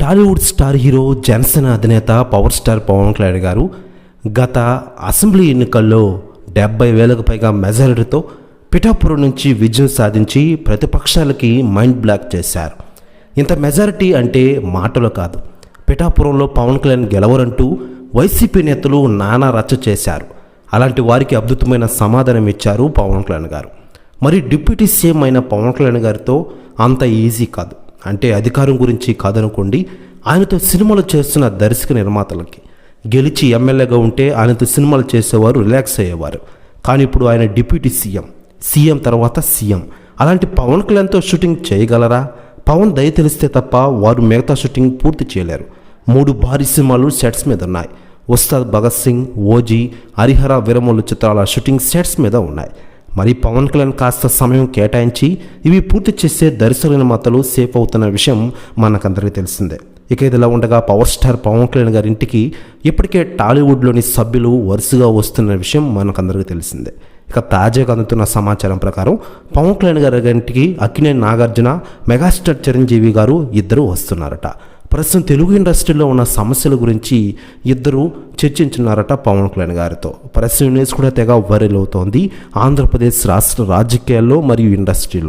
Tollywood star hero Janasena అధినేత power star Pawan Kalyan గారు గత అసెంబ్లీ ఎన్నికల్లో 70,000కు పైగా మెజారిటీతో పిఠాపురం నుంచి విజయం సాధించి ప్రతిపక్షాలకి మైండ్ బ్లాక్ చేశారు. ఇంత మెజారిటీ అంటే మాటలు కాదు. పిఠాపురంలో పవన్ కళ్యాణ్ గెలవరంటూ వైసీపీ నేతలు నానా రచ్చ చేశారు. అలాంటి వారికి అద్భుతమైన సమాధానం ఇచ్చారు పవన్ కళ్యాణ్ గారు. మరి డిప్యూటీ సీఎం అయిన పవన్ కళ్యాణ్ గారితో అంత ఈజీ కాదు. అంటే అధికారం గురించి కాదనుకోండి, ఆయనతో సినిమాలు చేస్తున్న దర్శక నిర్మాతలకి గెలిచి ఎమ్మెల్యేగా ఉంటే ఆయనతో సినిమాలు చేసేవారు రిలాక్స్ అయ్యేవారు. కానీ ఇప్పుడు ఆయన డిప్యూటీ సీఎం తర్వాత సీఎం. అలాంటి పవన్ కళ్యాణ్తో షూటింగ్ చేయగలరా? పవన్ దయ తెలిస్తే తప్ప వారు మిగతా షూటింగ్ పూర్తి చేయలేరు. 3 భారీ సినిమాలు సెట్స్ మీద ఉన్నాయి. ఉస్తాద్ భగత్ సింగ్, ఓజీ, హరిహర వీరమల్లు చిత్రాల షూటింగ్ సెట్స్ మీద ఉన్నాయి. మరి పవన్ కళ్యాణ్ కాస్త సమయం కేటాయించి ఇవి పూర్తి చేసే దర్శక నిర్మాతలు సేఫ్ అవుతున్న విషయం మనకందరికీ తెలిసిందే. ఇక ఇదిలా ఉండగా పవర్ స్టార్ పవన్ కళ్యాణ్ గారి ఇంటికి ఇప్పటికే టాలీవుడ్లోని సభ్యులు వరుసగా వస్తున్న విషయం మనకందరికీ తెలిసిందే. ఇక తాజాగా అందుతున్న సమాచారం ప్రకారం పవన్ కళ్యాణ్ గారి ఇంటికి అక్కినేని నాగార్జున, మెగాస్టార్ చిరంజీవి గారు ఇద్దరు వస్తున్నారట. ప్రస్తుతం తెలుగు ఇండస్ట్రీలో ఉన్న సమస్యల గురించి ఇద్దరు చర్చించున్నారట పవన్ కళ్యాణ్ గారితో. ప్రెస్ న్యూస్ కూడా తెగ వైరల్ అవుతోంది ఆంధ్రప్రదేశ్ రాష్ట్ర రాజకీయాల్లో మరియు ఇండస్ట్రీలో.